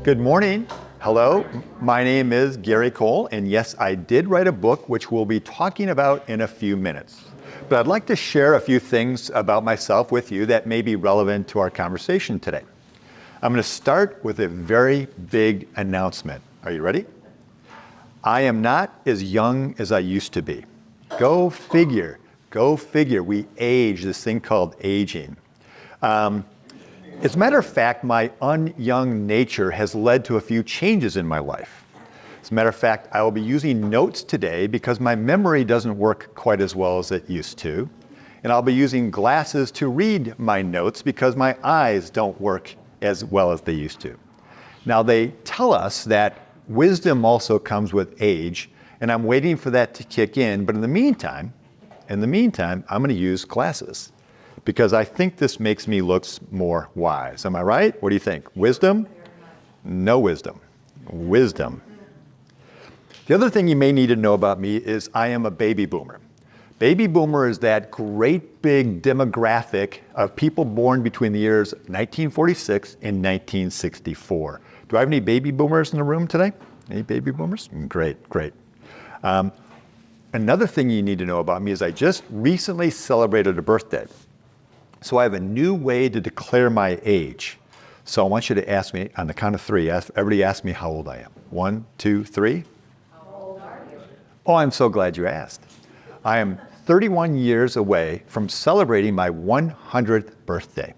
Good morning. Hello, my name is Gary Cole, and yes, I did write a book which we'll be talking about in a few minutes. But I'd like to share a few things about myself with you that may be relevant to our conversation today. I'm going to start with a very big announcement. Are you ready? I am not as young as I used to be. Go figure. Go figure. We age, this thing called aging. As a matter of fact, my unyoung nature has led to a few changes in my life. As a matter of fact, I will be using notes today because my memory doesn't work quite as well as it used to. And I'll be using glasses to read my notes because my eyes don't work as well as they used to. Now, they tell us that wisdom also comes with age, and I'm waiting for that to kick in. But in the meantime, I'm going to use glasses because I think this makes me look more wise. Am I right? What do you think? Wisdom? No wisdom. Wisdom. The other thing you may need to know about me is I am a baby boomer. Baby boomer is that great big demographic of people born between the years 1946 and 1964. Do I have any baby boomers in the room today? Any baby boomers? Great, great. Another thing you need to know about me is I just recently celebrated a birthday. So I have a new way to declare my age. So I want you to ask me on the count of three. Everybody ask me how old I am. 1, 2, 3. How old are you? Oh, I'm so glad you asked. I am 31 years away from celebrating my 100th birthday.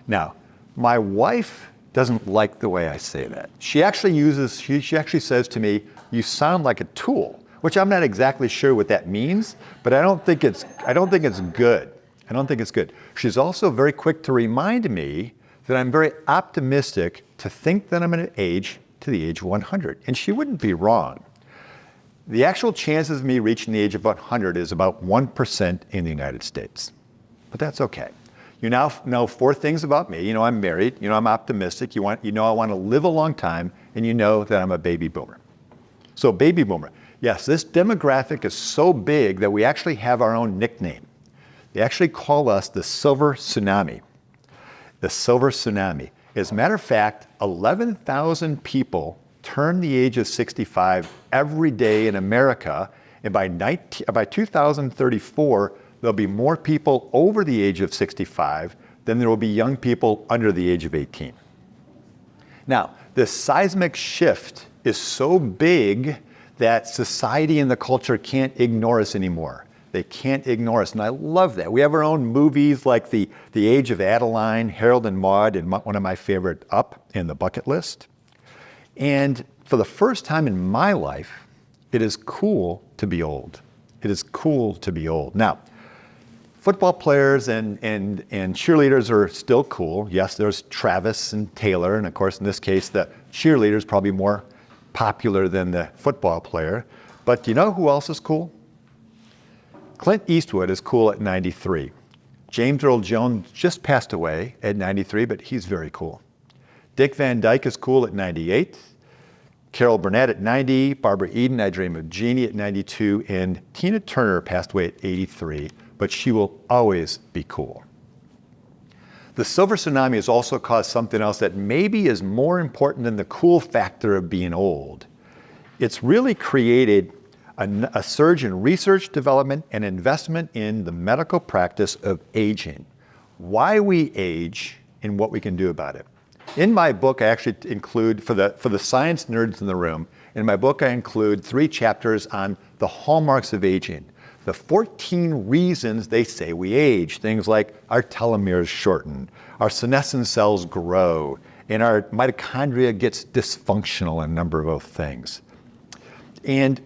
Now, my wife doesn't like the way I say that. She actually says to me, "You sound like a tool," which I'm not exactly sure what that means, but I don't think it's good. I don't think it's good. She's also very quick to remind me that I'm very optimistic to think that I'm going to age to the age of 100. And she wouldn't be wrong. The actual chances of me reaching the age of 100 is about 1% in the United States. But that's okay. You now know 4 things about me. You know I'm married. You know I'm optimistic. You know I want to live a long time. And you know that I'm a baby boomer. So baby boomer. Yes, this demographic is so big that we actually have our own nickname. They actually call us the Silver Tsunami. The Silver Tsunami. As a matter of fact, 11,000 people turn the age of 65 every day in America. And by 2034, there'll be more people over the age of 65 than there will be young people under the age of 18. Now, this seismic shift is so big that society and the culture can't ignore us anymore. They can't ignore us, and I love that. We have our own movies like The Age of Adeline, Harold and Maude, and one of my favorite, Up, in the bucket list. And for the first time in my life, it is cool to be old. It is cool to be old. Now, football players and cheerleaders are still cool. Yes, there's Travis and Taylor, and of course, in this case, the cheerleader is probably more popular than the football player. But do you know who else is cool? Clint Eastwood is cool at 93. James Earl Jones just passed away at 93, but he's very cool. Dick Van Dyke is cool at 98. Carol Burnett at 90. Barbara Eden, I Dream of Jeannie at 92. And Tina Turner passed away at 83, but she will always be cool. The Silver Tsunami has also caused something else that maybe is more important than the cool factor of being old. It's really created a surge in research, development, and investment in the medical practice of aging. Why we age and what we can do about it. In my book, I actually include, for the science nerds in the room, in my book I include 3 chapters on the hallmarks of aging. The 14 reasons they say we age. Things like our telomeres shorten, our senescent cells grow, and our mitochondria gets dysfunctional, and a number of other things. And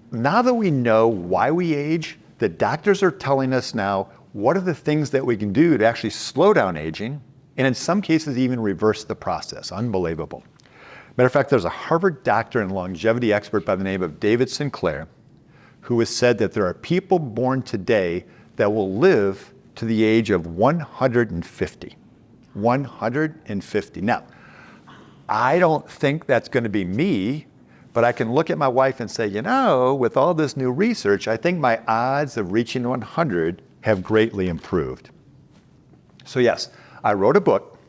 now that we know why we age, the doctors are telling us now what are the things that we can do to actually slow down aging, and in some cases even reverse the process. Unbelievable. Matter of fact, there's a Harvard doctor and longevity expert by the name of David Sinclair who has said that there are people born today that will live to the age of 150. 150. Now, I don't think that's going to be me, but I can look at my wife and say, you know, with all this new research, I think my odds of reaching 100 have greatly improved. So yes, I wrote a book,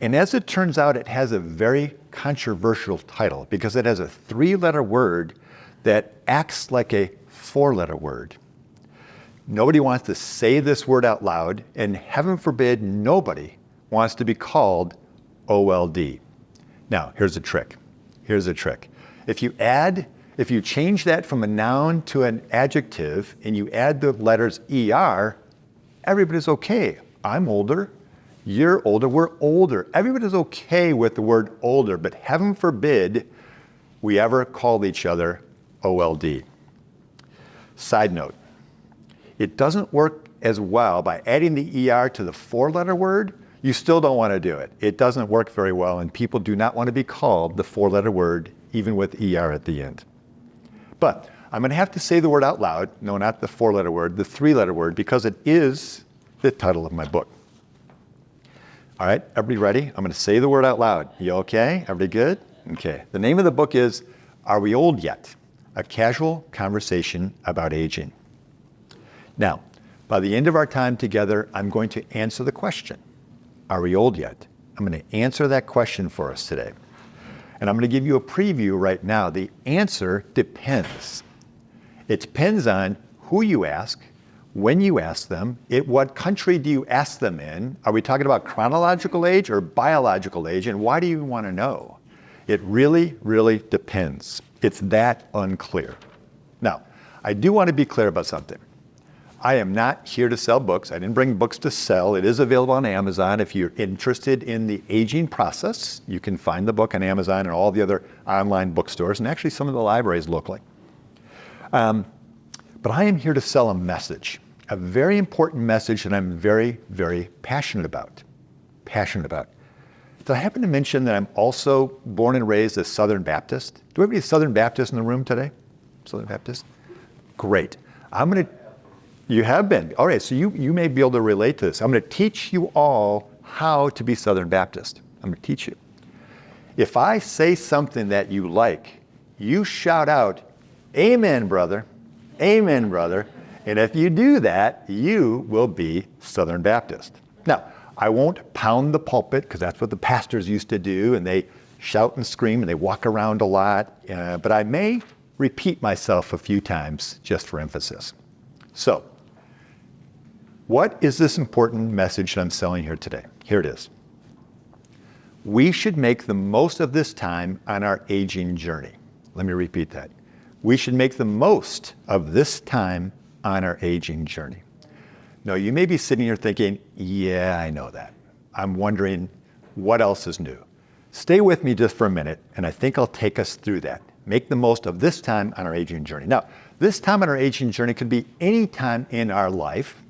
And as it turns out, it has a very controversial title because it has a 3-letter word that acts like a 4-letter word. Nobody wants to say this word out loud, and heaven forbid, nobody wants to be called OLD. Now, here's a trick. Here's a trick. If you change that from a noun to an adjective and you add the letters ER, everybody's okay. I'm older, you're older, we're older. Everybody's okay with the word older, but heaven forbid we ever call each other OLD. Side note, it doesn't work as well by adding the ER to the 4-letter word. You still don't want to do it. It doesn't work very well, and people do not want to be called the 4-letter word, even with ER at the end. But I'm going to have to say the word out loud. No, not the 4-letter word, the 3-letter word, because it is the title of my book. All right, everybody ready? I'm going to say the word out loud. You okay? Everybody good? Okay. The name of the book is Are We Old Yet? A Casual Conversation About Aging. Now, by the end of our time together, I'm going to answer the question, are we old yet? I'm going to answer that question for us today. And I'm going to give you a preview right now. The answer depends. It depends on who you ask, when you ask them, what country do you ask them in? Are we talking about chronological age or biological age? And why do you want to know? It really, really depends. It's that unclear. Now, I do want to be clear about something. I am not here to sell books. I didn't bring books to sell. It is available on Amazon. If you're interested in the aging process, you can find the book on Amazon and all the other online bookstores, and actually some of the libraries locally. But I am here to sell a message, a very important message that I'm very, very passionate about. Did I happen to mention that I'm also born and raised a Southern Baptist? Do we have any Southern Baptists in the room today? Southern Baptist? Great. You have been. All right, so you may be able to relate to this. I'm going to teach you all how to be Southern Baptist. I'm going to teach you. If I say something that you like, you shout out, "Amen, brother. Amen, brother." And if you do that, you will be Southern Baptist. Now, I won't pound the pulpit because that's what the pastors used to do, and they shout and scream and they walk around a lot, but I may repeat myself a few times just for emphasis. So, what is this important message that I'm selling here today? Here it is. We should make the most of this time on our aging journey. Let me repeat that. We should make the most of this time on our aging journey. Now, you may be sitting here thinking, yeah, I know that. I'm wondering what else is new. Stay with me just for a minute, and I think I'll take us through that. Make the most of this time on our aging journey. Now, this time on our aging journey could be any time in our life.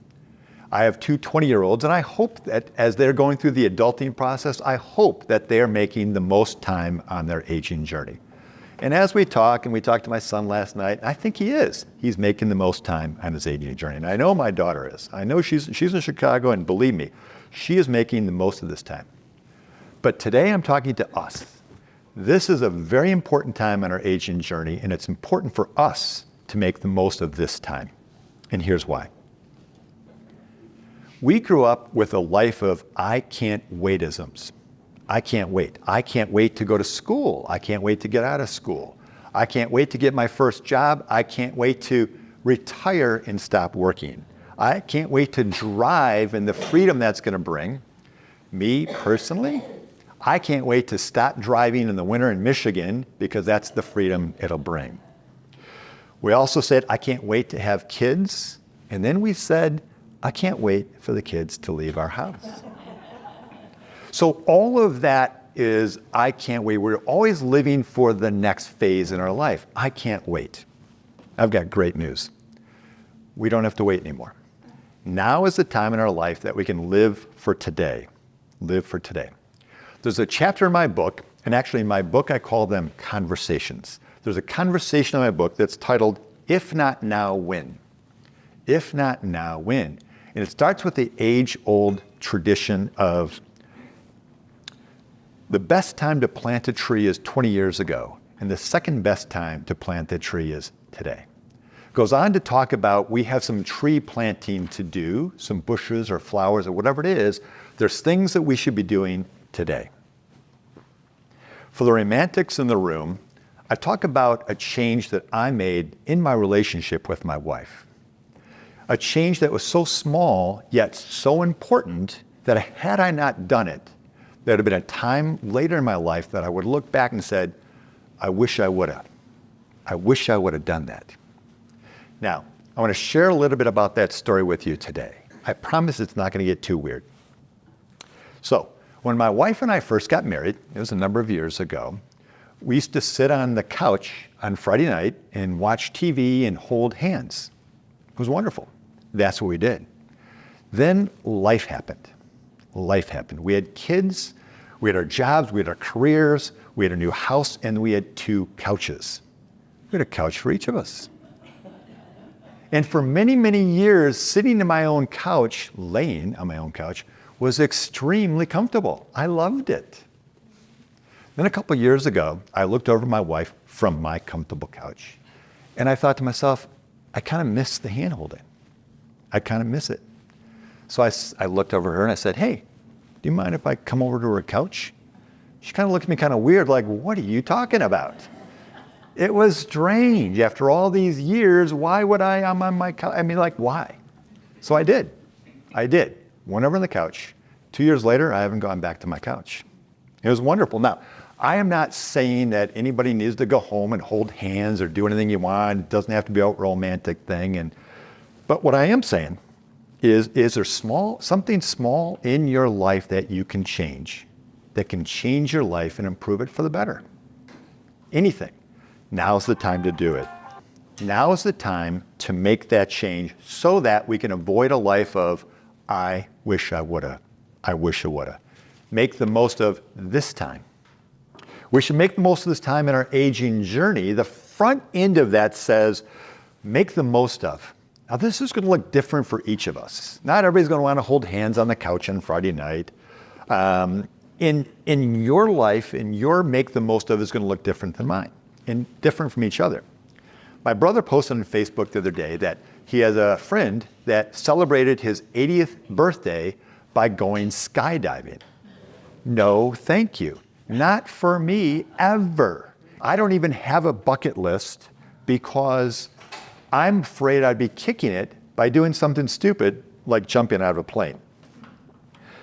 I have two 20-year-olds, and I hope that as they're going through the adulting process, I hope that they're making the most time on their aging journey. And as we talk, and we talked to my son last night, I think he is. He's making the most time on his aging journey. And I know my daughter is. I know she's in Chicago, and believe me, she is making the most of this time. But today I'm talking to us. This is a very important time on our aging journey, and it's important for us to make the most of this time. And here's why. We grew up with a life of I can't wait-isms. I can't wait. I can't wait to go to school. I can't wait to get out of school. I can't wait to get my first job. I can't wait to retire and stop working. I can't wait to drive and the freedom that's going to bring. Me personally, I can't wait to stop driving in the winter in Michigan because that's the freedom it'll bring. We also said, I can't wait to have kids. And then we said, I can't wait for the kids to leave our house. So all of that is, I can't wait. We're always living for the next phase in our life. I can't wait. I've got great news. We don't have to wait anymore. Now is the time in our life that we can live for today. Live for today. There's a chapter in my book, and actually in my book I call them conversations. There's a conversation in my book that's titled, If Not Now, When? If not now, when? And it starts with the age-old tradition of the best time to plant a tree is 20 years ago, and the second best time to plant the tree is today. Goes on to talk about we have some tree planting to do, some bushes or flowers or whatever it is. There's things that we should be doing today. For the romantics in the room, I talk about a change that I made in my relationship with my wife. A change that was so small, yet so important, that had I not done it, there would have been a time later in my life that I would look back and said, I wish I would have. I wish I would have done that. Now, I want to share a little bit about that story with you today. I promise it's not going to get too weird. So, when my wife and I first got married, it was a number of years ago, we used to sit on the couch on Friday night and watch TV and hold hands. It was wonderful. That's what we did. Then life happened. Life happened. We had kids, we had our jobs, we had our careers, we had a new house, and we had 2 couches. We had a couch for each of us. And for many, many years, sitting in my own couch, laying on my own couch, was extremely comfortable. I loved it. Then a couple years ago, I looked over my wife from my comfortable couch, and I thought to myself, I kind of miss the hand holding. I kind of miss it. So I looked over her and I said, hey, do you mind if I come over to her couch? She kind of looked at me kind of weird, like, what are you talking about? It was strange. After all these years, why would I'm on my couch? I mean, like, why? So I did. Went over on the couch. 2 years later, I haven't gone back to my couch. It was wonderful. Now, I am not saying that anybody needs to go home and hold hands or do anything you want. It doesn't have to be a romantic thing. But what I am saying is there something small in your life that you can change, that can change your life and improve it for the better? Anything. Now's the time to do it. Now is the time to make that change so that we can avoid a life of, I wish I woulda. I wish I woulda. Make the most of this time. We should make the most of this time in our aging journey. The front end of that says, make the most of. Now this is going to look different for each of us. Not everybody's going to want to hold hands on the couch on Friday night. In your life, in your make the most of is going to look different than mine and different from each other. My brother posted on Facebook the other day that he has a friend that celebrated his 80th birthday by going skydiving. No, thank you. Not for me, ever. I don't even have a bucket list because I'm afraid I'd be kicking it by doing something stupid like jumping out of a plane.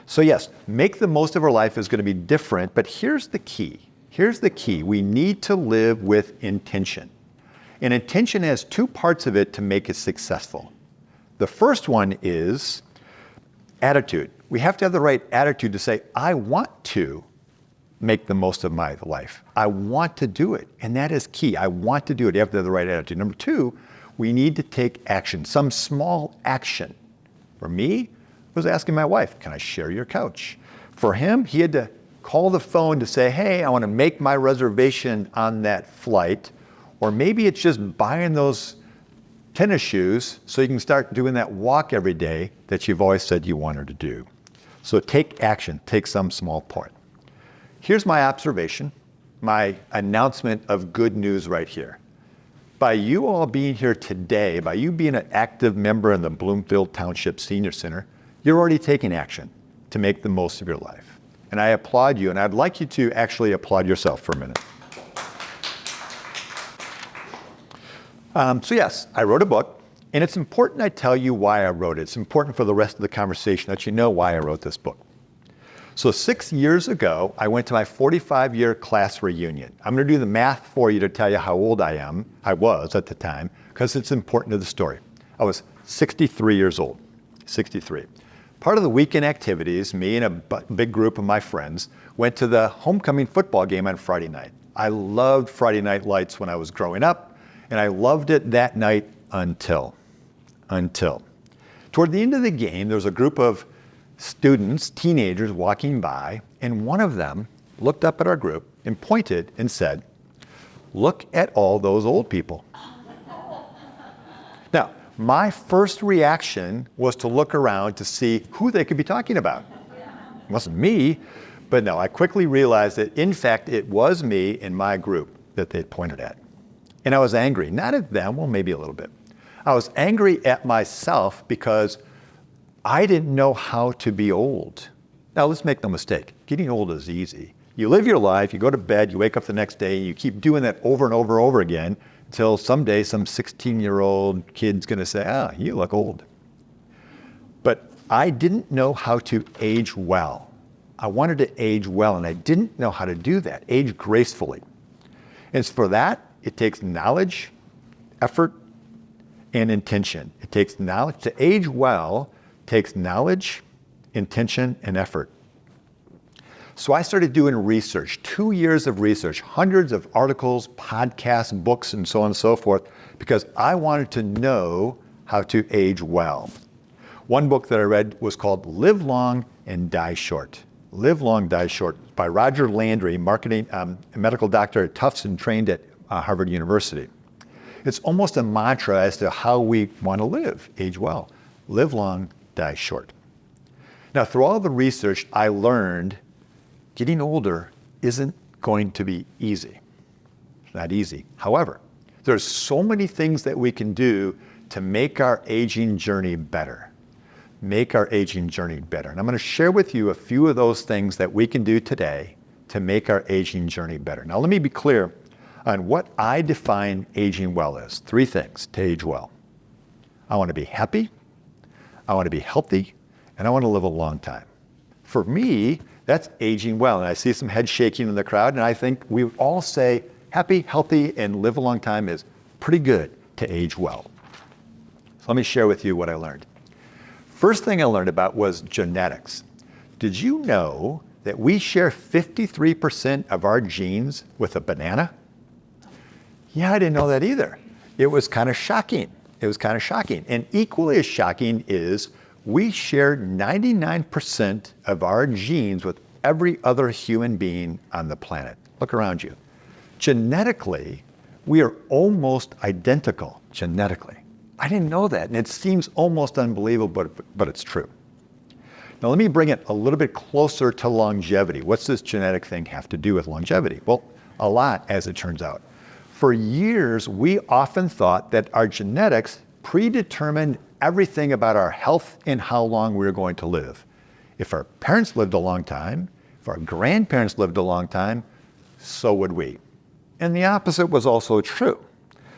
So yes, make the most of our life is going to be different, but here's the key. Here's the key. We need to live with intention. And intention has 2 parts of it to make it successful. The first one is attitude. We have to have the right attitude to say, I want to make the most of my life. I want to do it. And that is key. I want to do it. You have to have the right attitude. Number 2, we need to take action, some small action. For me, it was asking my wife, can I share your couch? For him, he had to call the phone to say, hey, I want to make my reservation on that flight. Or maybe it's just buying those tennis shoes so you can start doing that walk every day that you've always said you wanted to do. So take action, take some small part. Here's my observation, my announcement of good news right here. By you all being here today, by you being an active member in the Bloomfield Township Senior Center, you're already taking action to make the most of your life. And I applaud you, and I'd like you to actually applaud yourself for a minute. So yes, I wrote a book, and it's important I tell you why I wrote it. It's important for the rest of the conversation that you know why I wrote this book. So 6 years ago, I went to my 45-year class reunion. I'm going to do the math for you to tell you how old I was at the time, because it's important to the story. I was 63 years old, 63. Part of the weekend activities, me and a big group of my friends went to the homecoming football game on Friday night. I loved Friday Night Lights when I was growing up, and I loved it that night until. Toward the end of the game, there was a group of students, teenagers walking by, and one of them looked up at our group and pointed and said, look at all those old people. Now, my first reaction was to look around to see who they could be talking about. It wasn't me, but no, I quickly realized that in fact it was me in my group that they pointed at. And I was angry, not at them, well maybe a little bit. I was angry at myself because I didn't know how to be old. Now let's make no mistake, getting old is easy. You live your life, you go to bed, you wake up the next day, you keep doing that over and over and over again until someday some 16-year-old kid's gonna say, you look old. But I didn't know how to age well. I wanted to age well, and I didn't know how to do that, age gracefully. And for that, it takes knowledge, effort, and intention. It takes knowledge. To age well takes knowledge, intention, and effort. So I started doing research, 2 years of research, hundreds of articles, podcasts, books, and so on and so forth, because I wanted to know how to age well. One book that I read was called Live Long and Die Short. Live Long, Die Short by Roger Landry, a medical doctor at Tufts and trained at Harvard University. It's almost a mantra as to how we want to live, age well. Live long, die short. Now, through all the research, I learned getting older isn't going to be easy. It's not easy. However, there's so many things that we can do to make our aging journey better. Make our aging journey better. And I'm going to share with you a few of those things that we can do today to make our aging journey better. Now, let me be clear on what I define aging well as. 3 things to age well. I want to be happy, I want to be healthy, and I want to live a long time. For me, that's aging well. And I see some head shaking in the crowd, and I think we would all say happy, healthy, and live a long time is pretty good to age well. So let me share with you what I learned. First thing I learned about was genetics. Did you know that we share 53% of our genes with a banana? Yeah, I didn't know that either. It was kind of shocking. And equally as shocking is we share 99% of our genes with every other human being on the planet. Look around you. Genetically, we are almost identical genetically. I didn't know that, and it seems almost unbelievable, but it's true. Now let me bring it a little bit closer to longevity. What's this genetic thing have to do with longevity? Well, a lot, as it turns out. For years, we often thought that our genetics predetermined everything about our health and how long we were going to live. If our parents lived a long time, if our grandparents lived a long time, so would we. And the opposite was also true.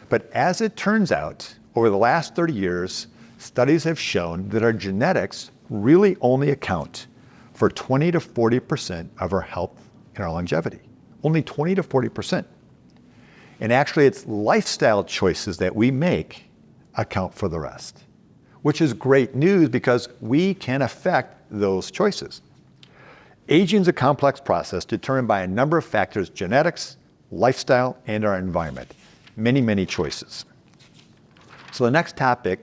But as it turns out, over the last 30 years, studies have shown that our genetics really only account for 20 to 40% of our health and our longevity. Only 20 to 40%. And actually, it's lifestyle choices that we make account for the rest, which is great news because we can affect those choices. Aging is a complex process determined by a number of factors: genetics, lifestyle, and our environment. Many, many choices. So the next topic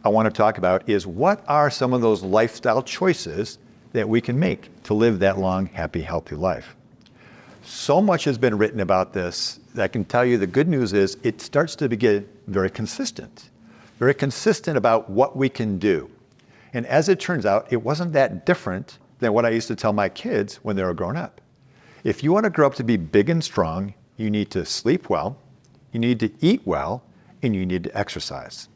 I want to talk about is what are some of those lifestyle choices that we can make to live that long, happy, healthy life. So much has been written about this that I can tell you the good news is it starts to get very consistent about what we can do. And as it turns out, it wasn't that different than what I used to tell my kids when they were growing up. If you want to grow up to be big and strong, you need to sleep well, you need to eat well, and you need to exercise.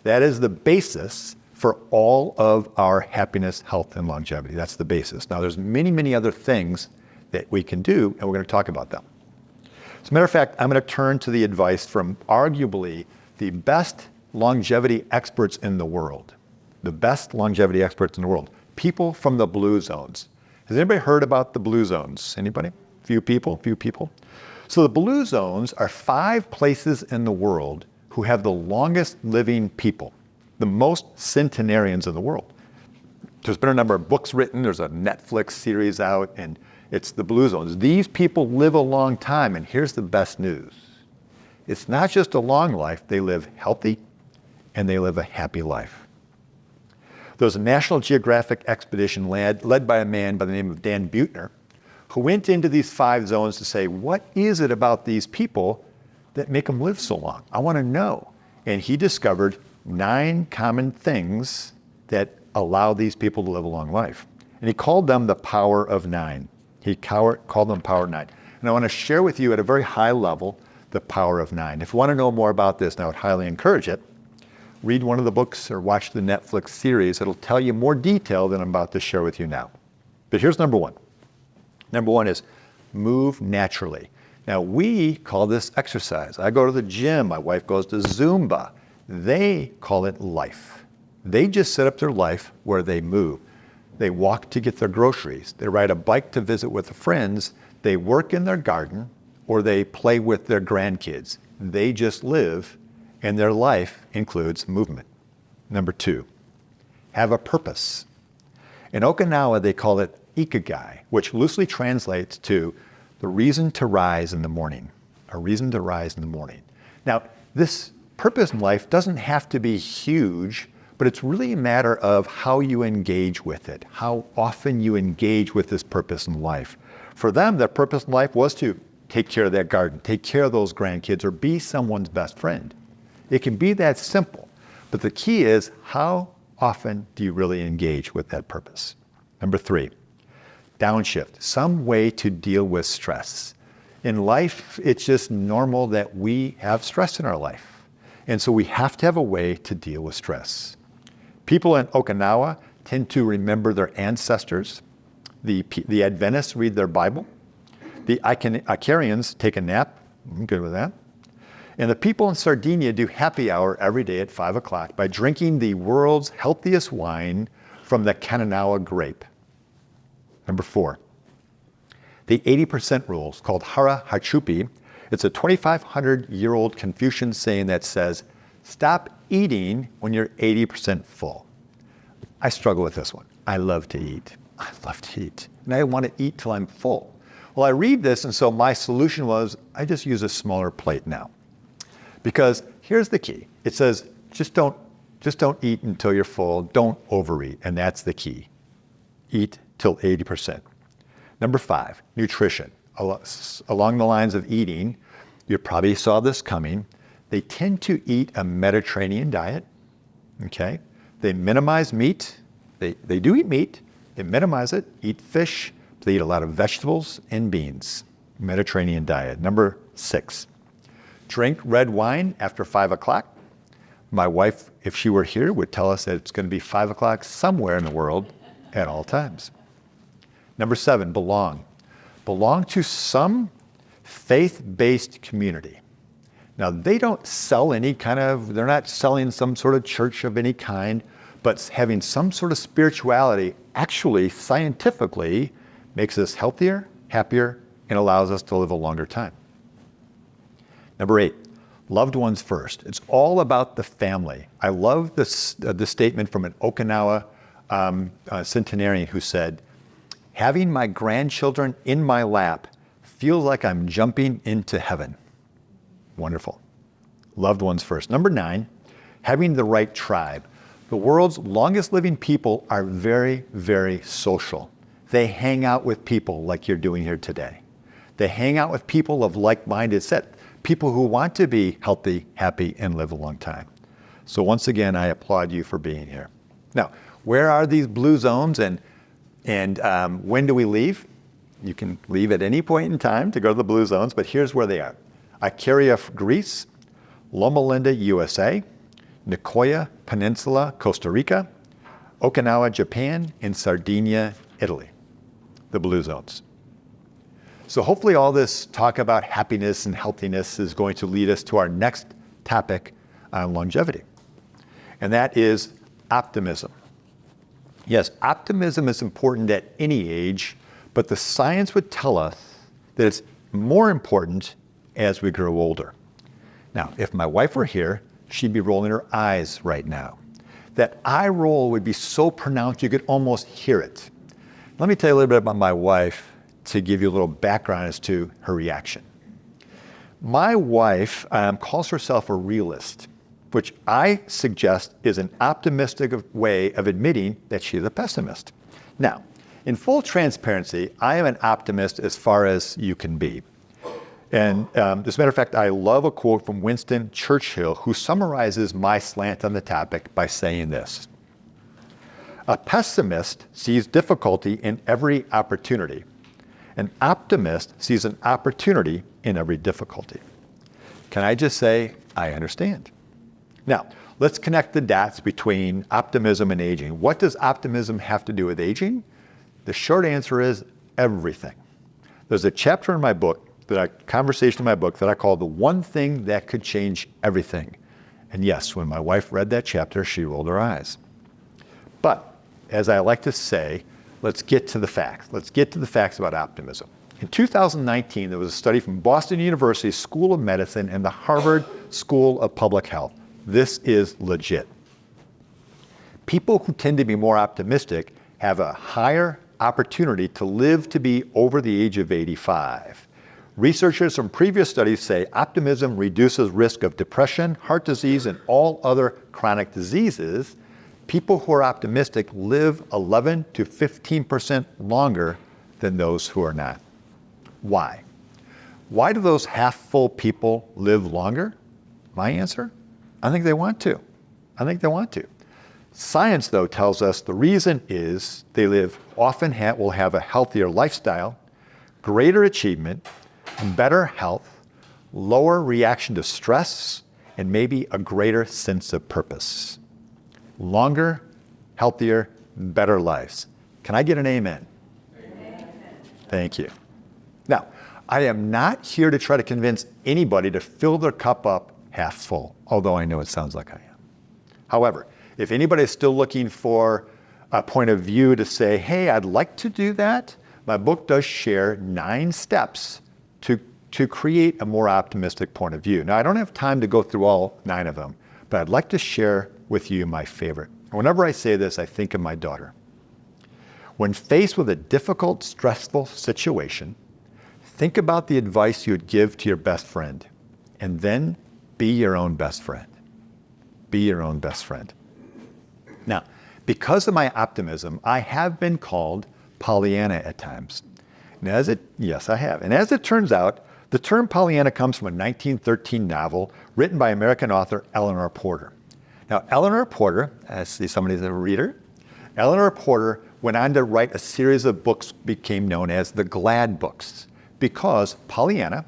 That is the basis for all of our happiness, health, and longevity. That's the basis. Now, there's many, many other things that we can do, and we're going to talk about them. As a matter of fact, I'm going to turn to the advice from arguably the best longevity experts in the world. The best longevity experts in the world. People from the blue zones. Has anybody heard about the blue zones? Anybody? Few people? So the blue zones are 5 places in the world who have the longest living people, the most centenarians in the world. There's been a number of books written, there's a Netflix series out, and it's the blue zones. These people live a long time, and here's the best news. It's not just a long life, they live healthy, and they live a happy life. There was a National Geographic expedition led by a man by the name of Dan Buettner, who went into these 5 zones to say, what is it about these people that make them live so long? I want to know. And he discovered 9 common things that allow these people to live a long life. And he called them the power of 9. He called them power of 9. And I want to share with you at a very high level the power of 9. If you want to know more about this, and I would highly encourage it, read one of the books or watch the Netflix series. It'll tell you more detail than I'm about to share with you now. But here's number one. Number one is move naturally. Now, we call this exercise. I go to the gym. My wife goes to Zumba. They call it life. They just set up their life where they move. They walk to get their groceries. They ride a bike to visit with their friends. They work in their garden, or they play with their grandkids. They just live, and their life includes movement. Number two, have a purpose. In Okinawa, they call it ikigai, which loosely translates to the reason to rise in the morning, a reason to rise in the morning. Now, this purpose in life doesn't have to be huge, but it's really a matter of how you engage with it, how often you engage with this purpose in life. For them, their purpose in life was to take care of that garden, take care of those grandkids, or be someone's best friend. It can be that simple, but the key is how often do you really engage with that purpose? Number three, downshift, some way to deal with stress. In life, it's just normal that we have stress in our life. And so we have to have a way to deal with stress. People in Okinawa tend to remember their ancestors. The Adventists read their Bible. The Icarians take a nap. I'm good with that. And the people in Sardinia do happy hour every day at 5 o'clock by drinking the world's healthiest wine from the Kananawa grape. Number four, the 80% rule is called Hara Hachupi. It's a 2,500-year-old Confucian saying that says, stop eating when you're 80% full. I struggle with this one. I love to eat. I love to eat. And I want to eat till I'm full. Well, I read this, and so my solution was, I just use a smaller plate now. Because here's the key. It says, just don't eat until you're full. Don't overeat. And that's the key. Eat till 80%. Number five, nutrition. Along the lines of eating, you probably saw this coming. They tend to eat a Mediterranean diet. Okay? They minimize meat. They do eat meat. They minimize it, eat fish. They eat a lot of vegetables and beans. Mediterranean diet. Number six, drink red wine after 5 o'clock. My wife, if she were here, would tell us that it's going to be 5 o'clock somewhere in the world at all times. Number seven, belong. Belong to some faith-based community. Now, they don't sell they're not selling some sort of church of any kind, but having some sort of spirituality actually, scientifically, makes us healthier, happier, and allows us to live a longer time. Number eight, loved ones first. It's all about the family. I love this statement from an Okinawa centenarian who said, having my grandchildren in my lap feels like I'm jumping into heaven. Wonderful. Loved ones first. Number nine, having the right tribe. The world's longest living people are very, very social. They hang out with people like you're doing here today. They hang out with people of like-minded set, people who want to be healthy, happy, and live a long time. So once again, I applaud you for being here. Now, where are these blue zones and when do we leave? You can leave at any point in time to go to the blue zones, but here's where they are. Icaria, Greece, Loma Linda, USA, Nicoya Peninsula, Costa Rica, Okinawa, Japan, and Sardinia, Italy. The blue zones. So hopefully all this talk about happiness and healthiness is going to lead us to our next topic on longevity. And that is optimism. Yes, optimism is important at any age, but the science would tell us that it's more important as we grow older. Now, if my wife were here, she'd be rolling her eyes right now. That eye roll would be so pronounced you could almost hear it. Let me tell you a little bit about my wife to give you a little background as to her reaction. My wife calls herself a realist, which I suggest is an optimistic way of admitting that she's a pessimist. Now, in full transparency, I am an optimist as far as you can be. And as a matter of fact, I love a quote from Winston Churchill, who summarizes my slant on the topic by saying this: a pessimist sees difficulty in every opportunity. An optimist sees an opportunity in every difficulty. Can I just say, I understand? Now, let's connect the dots between optimism and aging. What does optimism have to do with aging? The short answer is everything. There's a chapter in my book, conversation in my book that I call the one thing that could change everything. And yes, when my wife read that chapter, she rolled her eyes. But as I like to say, let's get to the facts. Let's get to the facts about optimism. In 2019, there was a study from Boston University School of Medicine and the Harvard School of Public Health. This is legit. People who tend to be more optimistic have a higher opportunity to live to be over the age of 85. Researchers from previous studies say optimism reduces risk of depression, heart disease, and all other chronic diseases. People who are optimistic live 11 to 15% longer than those who are not. Why? Why do those half-full people live longer? My answer? I think they want to. I think they want to. Science, though, tells us the reason is they will have a healthier lifestyle, greater achievement, better health, lower reaction to stress, and maybe a greater sense of purpose. Longer, healthier, better lives. Can I get an amen? Amen. Thank you. Now, I am not here to try to convince anybody to fill their cup up half full, although I know it sounds like I am. However, if anybody is still looking for a point of view to say, hey, I'd like to do that, my book does share 9 steps to create a more optimistic point of view. Now, I don't have time to go through all 9 of them, but I'd like to share with you my favorite. Whenever I say this, I think of my daughter. When faced with a difficult, stressful situation, think about the advice you would give to your best friend, and then be your own best friend. Be your own best friend. Now, because of my optimism, I have been called Pollyanna at times. And yes, I have. And as it turns out, the term Pollyanna comes from a 1913 novel written by American author Eleanor Porter. Now, Eleanor Porter, I see somebody's a reader. Eleanor Porter went on to write a series of books became known as the Glad books, because Pollyanna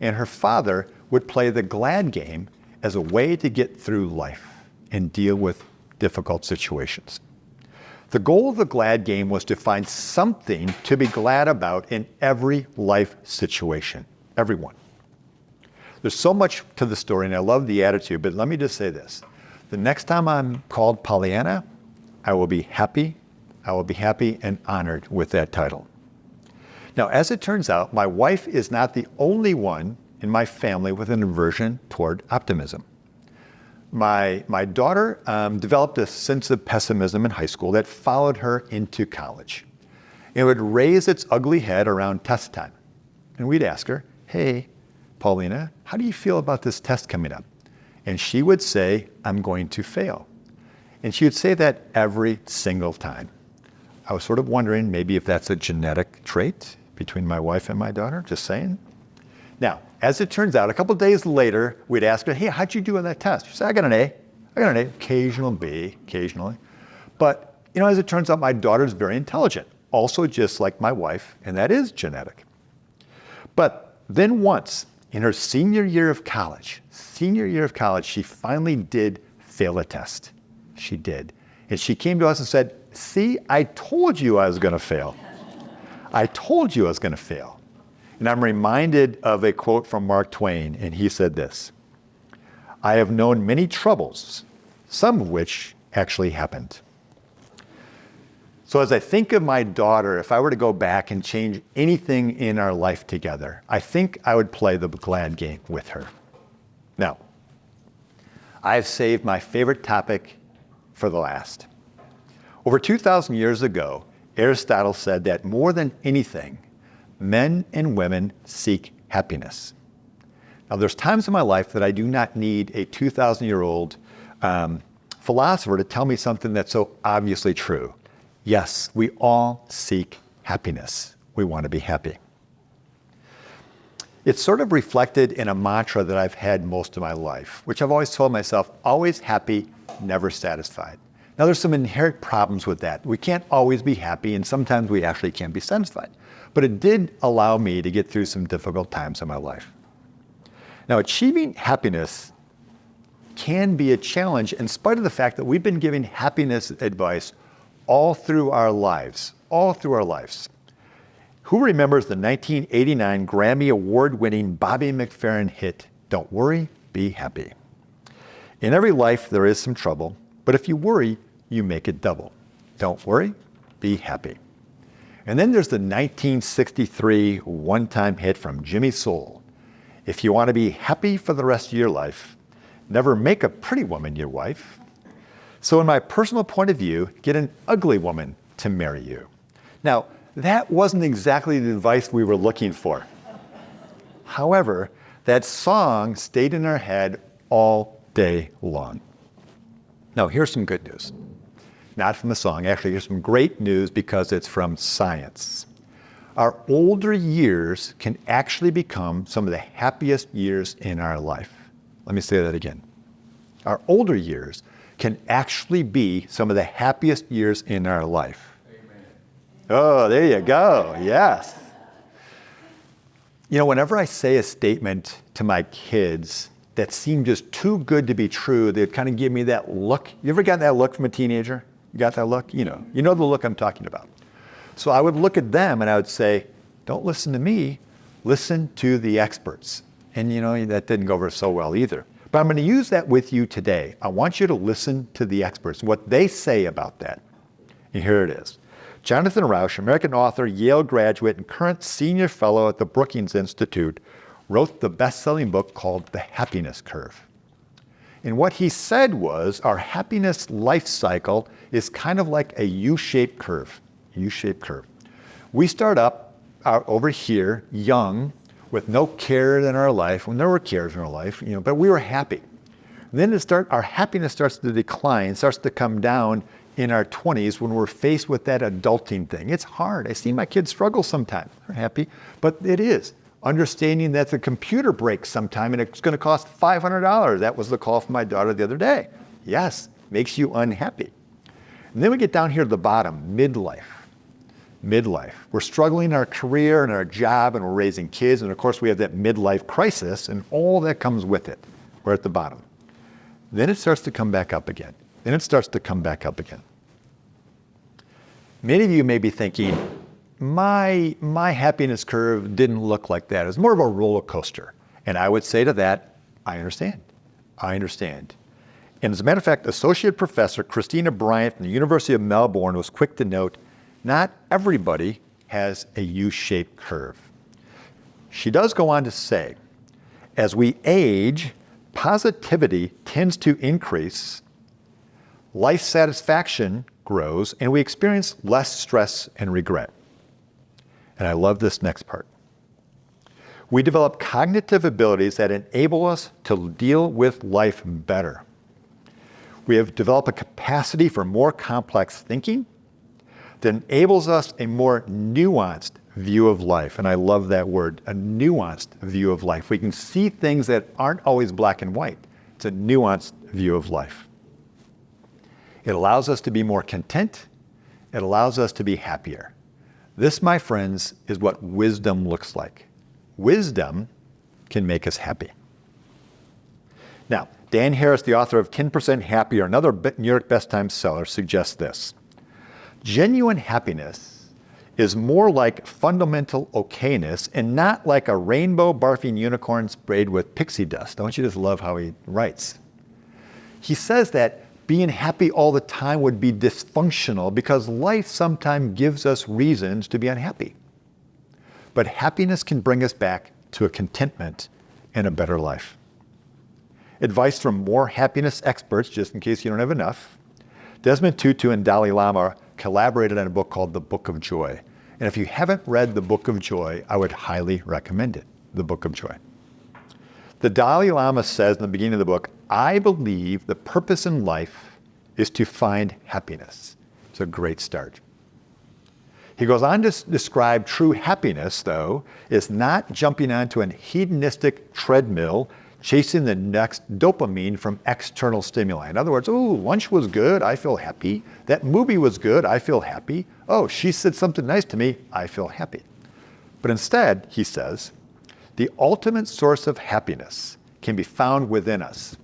and her father would play the glad game as a way to get through life and deal with difficult situations. The goal of the glad game was to find something to be glad about in every life situation, everyone. There's so much to the story, and I love the attitude, but let me just say this. The next time I'm called Pollyanna, I will be happy and honored with that title. Now, as it turns out, my wife is not the only one in my family with an aversion toward optimism. My daughter developed a sense of pessimism in high school that followed her into college. It would raise its ugly head around test time. And we'd ask her, hey, Paulina, how do you feel about this test coming up? And she would say, I'm going to fail. And she would say that every single time. I was sort of wondering maybe if that's a genetic trait between my wife and my daughter, just saying. Now, as it turns out, a couple days later, we'd ask her, hey, how'd you do on that test? She'd say, I got an A. Occasional B, occasionally. But, as it turns out, my daughter's very intelligent, also just like my wife, and that is genetic. But then once, in her senior year of college, she finally did fail a test. She did. And she came to us and said, see, I told you I was going to fail. I told you I was going to fail. And I'm reminded of a quote from Mark Twain, and he said this, I have known many troubles, some of which actually happened. So as I think of my daughter, if I were to go back and change anything in our life together, I think I would play the glad game with her. Now, I've saved my favorite topic for the last. Over 2,000 years ago, Aristotle said that more than anything, men and women seek happiness. Now, there's times in my life that I do not need a 2,000-year-old philosopher to tell me something that's so obviously true. Yes, we all seek happiness. We want to be happy. It's sort of reflected in a mantra that I've had most of my life, which I've always told myself, always happy, never satisfied. Now, there's some inherent problems with that. We can't always be happy, and sometimes we actually can't be satisfied. But it did allow me to get through some difficult times in my life. Now, achieving happiness can be a challenge in spite of the fact that we've been giving happiness advice all through our lives, all through our lives. Who remembers the 1989 Grammy Award-winning Bobby McFerrin hit, Don't Worry, Be Happy? In every life there is some trouble, but if you worry, you make it double. Don't worry, be happy. And then there's the 1963 one-time hit from Jimmy Soul. If you want to be happy for the rest of your life, never make a pretty woman your wife. So in my personal point of view, get an ugly woman to marry you. Now, that wasn't exactly the advice we were looking for. However, that song stayed in our head all day long. Now, here's some good news. Not from the song, actually, here's some great news because it's from science. Our older years can actually become some of the happiest years in our life. Let me say that again. Our older years can actually be some of the happiest years in our life. Amen. Oh, there you go. Yes. You know, whenever I say a statement to my kids that seemed just too good to be true, they'd kind of give me that look. You ever got that look from a teenager? You got that look? You know the look I'm talking about. So I would look at them and I would say, don't listen to me, listen to the experts. And that didn't go over so well either. But I'm going to use that with you today. I want you to listen to the experts, what they say about that. And here it is. Jonathan Rauch, American author, Yale graduate, and current senior fellow at the Brookings Institute, wrote the best-selling book called The Happiness Curve. And what he said was our happiness life cycle is kind of like a U-shaped curve. U-shaped curve. We start up over here, young, with no care in our life. Well, there were cares in our life, but we were happy. Then our happiness starts to decline, starts to come down in our 20s when we're faced with that adulting thing. It's hard. I see my kids struggle sometimes. They're happy, but it is. Understanding that the computer breaks sometime and it's going to cost $500. That was the call from my daughter the other day. Yes, makes you unhappy. And then we get down here at the bottom, midlife. Midlife. We're struggling in our career and our job and we're raising kids. And of course we have that midlife crisis and all that comes with it. We're at the bottom. Then it starts to come back up again. Then it starts to come back up again. Many of you may be thinking, my happiness curve didn't look like that. It was more of a roller coaster. And I would say to that, I understand. I understand. And as a matter of fact, Associate Professor Christina Bryant from the University of Melbourne was quick to note, not everybody has a U-shaped curve. She does go on to say, as we age, positivity tends to increase, life satisfaction grows, and we experience less stress and regret. And I love this next part. We develop cognitive abilities that enable us to deal with life better. We have developed a capacity for more complex thinking that enables us a more nuanced view of life. And I love that word, a nuanced view of life. We can see things that aren't always black and white. It's a nuanced view of life. It allows us to be more content. It allows us to be happier. This, my friends, is what wisdom looks like. Wisdom can make us happy. Now, Dan Harris, the author of 10% Happier, another New York Best Time seller, suggests this. Genuine happiness is more like fundamental okayness and not like a rainbow barfing unicorn sprayed with pixie dust. Don't you just love how he writes? He says that being happy all the time would be dysfunctional because life sometimes gives us reasons to be unhappy. But happiness can bring us back to a contentment and a better life. Advice from more happiness experts, just in case you don't have enough. Desmond Tutu and Dalai Lama collaborated on a book called The Book of Joy. And if you haven't read The Book of Joy, I would highly recommend it, The Book of Joy. The Dalai Lama says in the beginning of the book, I believe the purpose in life is to find happiness. It's a great start. He goes on to describe true happiness, though, is not jumping onto an hedonistic treadmill chasing the next dopamine from external stimuli. In other words, oh, lunch was good, I feel happy. That movie was good, I feel happy. Oh, she said something nice to me, I feel happy. But instead, he says, the ultimate source of happiness can be found within us.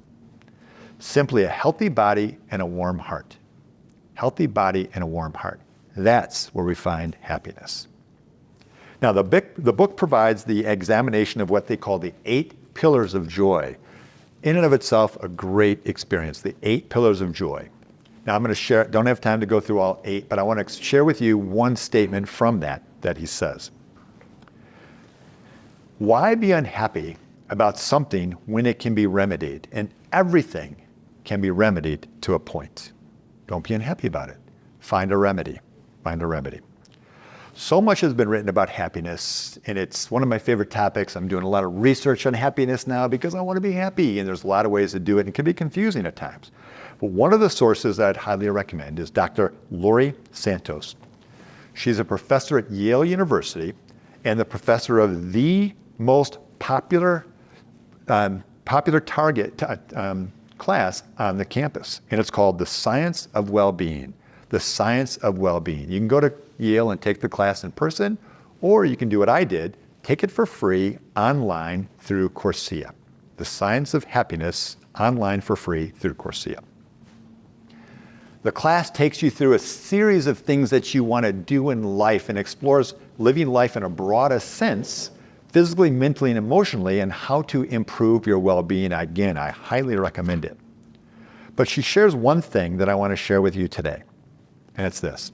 Simply a healthy body and a warm heart. healthy body, and a warm heart. That's where we find happiness. Now, the book provides the examination of what they call the 8 pillars of joy. In and of itself, a great experience, the 8 pillars of joy. Now, I'm going to share, don't have time to go through all 8, but I want to share with you one statement from that he says. Why be unhappy about something when it can be remedied? And everything can be remedied to a point. Don't be unhappy about it. Find a remedy. Find a remedy. So much has been written about happiness, and it's one of my favorite topics. I'm doing a lot of research on happiness now because I want to be happy, and there's a lot of ways to do it, and it can be confusing at times. But one of the sources that I'd highly recommend is Dr. Laurie Santos. She's a professor at Yale University and the professor of the most popular target class on the campus, and it's called The Science of Well-Being. The Science of Well-Being. You can go to Yale and take the class in person, or you can do what I did, take it for free online through Coursera. The Science of Happiness online for free through Coursera. The class takes you through a series of things that you want to do in life and explores living life in a broader sense, physically, mentally, and emotionally, and how to improve your well-being. Again, I highly recommend it. But she shares one thing that I want to share with you today, and it's this.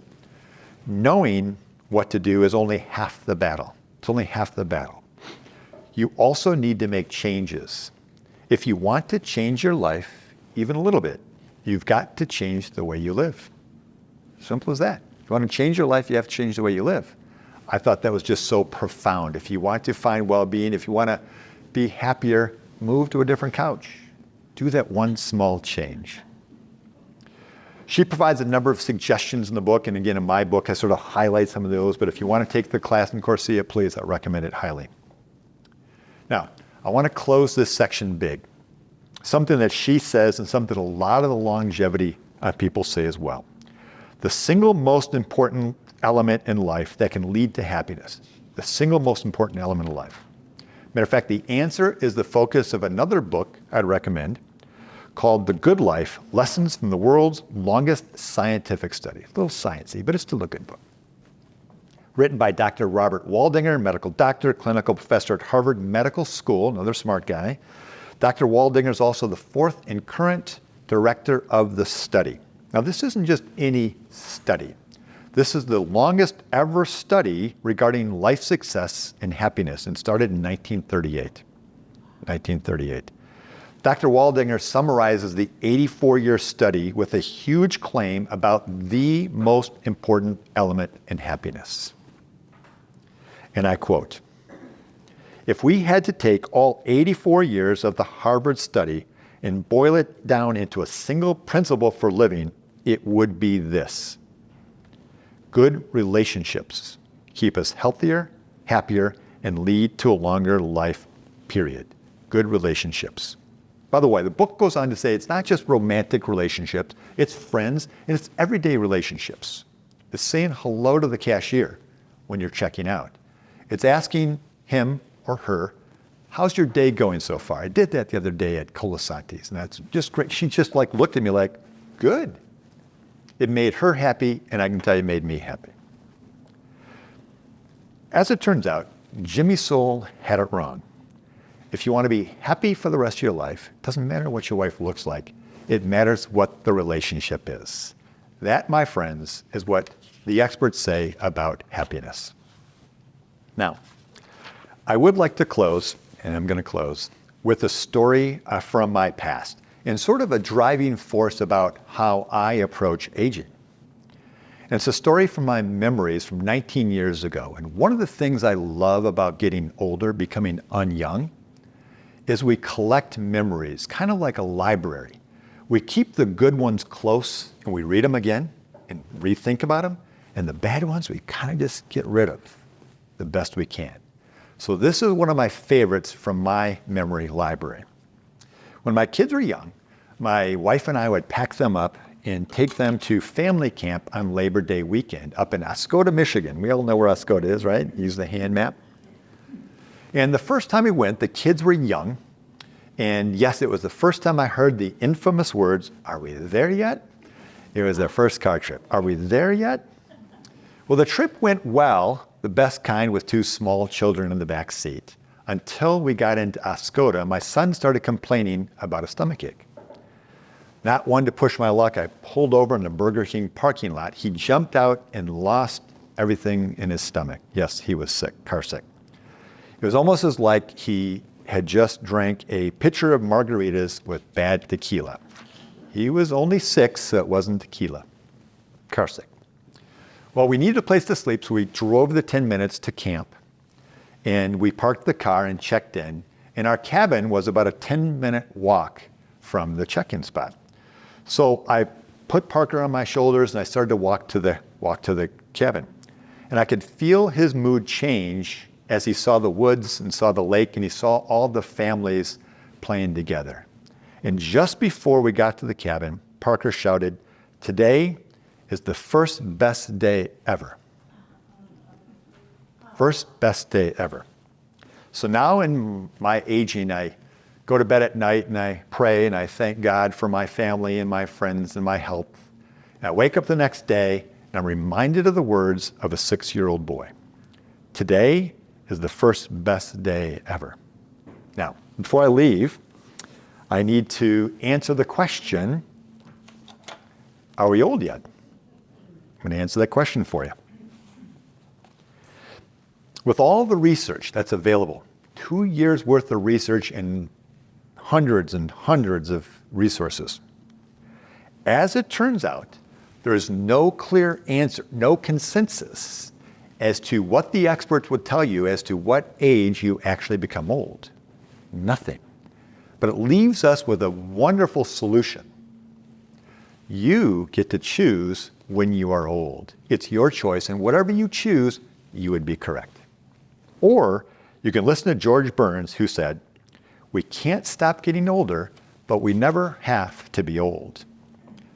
Knowing what to do is only half the battle. It's only half the battle. You also need to make changes. If you want to change your life even a little bit, you've got to change the way you live. Simple as that. If you want to change your life, you have to change the way you live. I thought that was just so profound. If you want to find well-being, if you want to be happier, move to a different couch. Do that one small change. She provides a number of suggestions in the book, and again, in my book, I sort of highlight some of those, but if you want to take the class in Coursera, please, I recommend it highly. Now, I want to close this section big. Something that she says and something a lot of the longevity people say as well. The single most important element in life that can lead to happiness. The single most important element in life. Matter of fact, the answer is the focus of another book I'd recommend called The Good Life, Lessons from the World's Longest Scientific Study. A little sciencey, but it's still a good book. Written by Dr. Robert Waldinger, medical doctor, clinical professor at Harvard Medical School, another smart guy. Dr. Waldinger is also the 4th and current director of the study. Now, this isn't just any study. This is the longest ever study regarding life success and happiness, and started in 1938. 1938. Dr. Waldinger summarizes the 84-year study with a huge claim about the most important element in happiness. And I quote, "If we had to take all 84 years of the Harvard study and boil it down into a single principle for living, it would be this. Good relationships keep us healthier, happier, and lead to a longer life, period. Good relationships." By the way, the book goes on to say it's not just romantic relationships, it's friends, and it's everyday relationships. It's saying hello to the cashier when you're checking out. It's asking him or her, "How's your day going so far? I did that the other day at Colasanti's, and that's just great." She just looked at me like, "Good." It made her happy, and I can tell you it made me happy. As it turns out, Jimmy Soule had it wrong. If you want to be happy for the rest of your life, it doesn't matter what your wife looks like. It matters what the relationship is. That, my friends, is what the experts say about happiness. Now, I would like to close, and I'm going to close, with a story from my past, and sort of a driving force about how I approach aging. And it's a story from my memories from 19 years ago. And one of the things I love about getting older, becoming unyoung, is we collect memories, kind of like a library. We keep the good ones close and we read them again and rethink about them. And the bad ones, we kind of just get rid of the best we can. So this is one of my favorites from my memory library. When my kids were young, my wife and I would pack them up and take them to family camp on Labor Day weekend up in Oscoda, Michigan. We all know where Oscoda is, right? Use the hand map. And the first time we went, the kids were young. And yes, it was the first time I heard the infamous words, "Are we there yet?" It was their first car trip. Are we there yet? Well, the trip went well, the best kind with 2 small children in the back seat, until we got into Oscoda. My son started complaining about a stomachache. Not one to push my luck, I pulled over in the Burger King parking lot. He jumped out and lost everything in his stomach. Yes, he was sick, car sick. It was almost as like he had just drank a pitcher of margaritas with bad tequila. He was only 6, so it wasn't tequila. Car sick. Well, we needed a place to sleep, so we drove the 10 minutes to camp. And we parked the car and checked in. And our cabin was about a 10-minute walk from the check-in spot. So I put Parker on my shoulders and I started to walk to the cabin. And I could feel his mood change as he saw the woods and saw the lake and he saw all the families playing together. And just before we got to the cabin, Parker shouted, "Today is the first best day ever." First best day ever. So now in my aging, I go to bed at night and I pray and I thank God for my family and my friends and my health. And I wake up the next day and I'm reminded of the words of a 6-year-old boy. Today is the first best day ever. Now, before I leave, I need to answer the question, are we old yet? I'm going to answer that question for you. With all the research that's available, 2 years worth of research and hundreds and hundreds of resources, as it turns out, there is no clear answer, no consensus as to what the experts would tell you as to what age you actually become old. Nothing. But it leaves us with a wonderful solution. You get to choose when you are old. It's your choice, and whatever you choose, you would be correct. Or you can listen to George Burns, who said, "We can't stop getting older, but we never have to be old."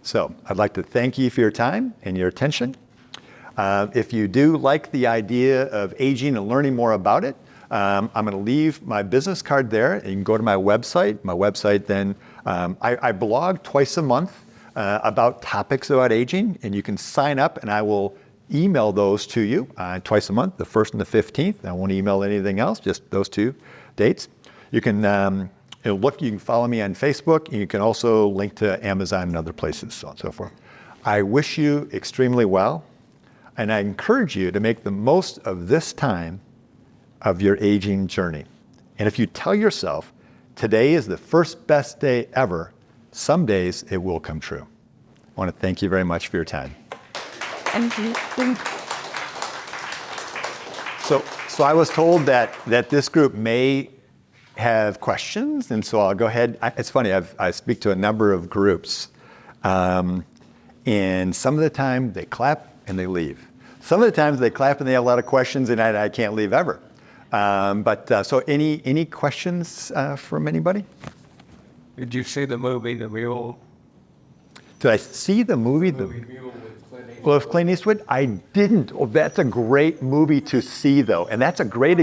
So I'd like to thank you for your time and your attention. If you do like the idea of aging and learning more about it, I'm going to leave my business card there. You can go to my website. My website then, I blog twice a month about topics about aging, and you can sign up and I will email those to you twice a month, the 1st and the 15th. I won't email anything else, just those 2 dates. You can you can follow me on Facebook, and you can also link to Amazon and other places, so on and so forth. I wish you extremely well, and I encourage you to make the most of this time of your aging journey. And if you tell yourself, today is the first best day ever, some days it will come true. I want to thank you very much for your time. Thank you. So I was told that this group may have questions, and so I'll go ahead. It's funny, I speak to a number of groups, and some of the time they clap and they leave. Some of the times they clap and they have a lot of questions, and I can't leave ever. So any questions from anybody? Did you see the movie, The Mule? Did I see the movie? Mule with Clint Eastwood. Well, with Clint Eastwood? I didn't. Oh, that's a great movie to see, though, and that's a great.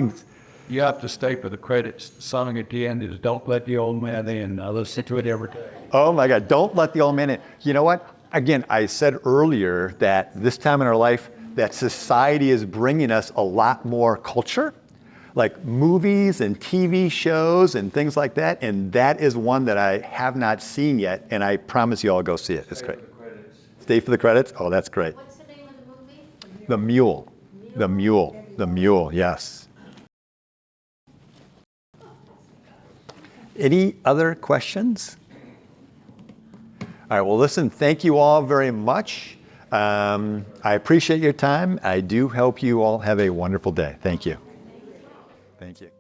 You have to stay for the credits. The song at the end is "Don't Let the Old Man In." I listen to it every day. Oh my God! Don't let the old man in. You know what? Again, I said earlier that this time in our life, that society is bringing us a lot more culture, like movies and TV shows and things like that. And that is one that I have not seen yet. And I promise you I'll go see it. It's great. Stay for the credits? Oh, that's great. What's the name of the movie? The Mule. The Mule. The Mule, yes. Any other questions? All right, well, listen, thank you all very much. I appreciate your time. I do hope you all have a wonderful day. Thank you. Thank you.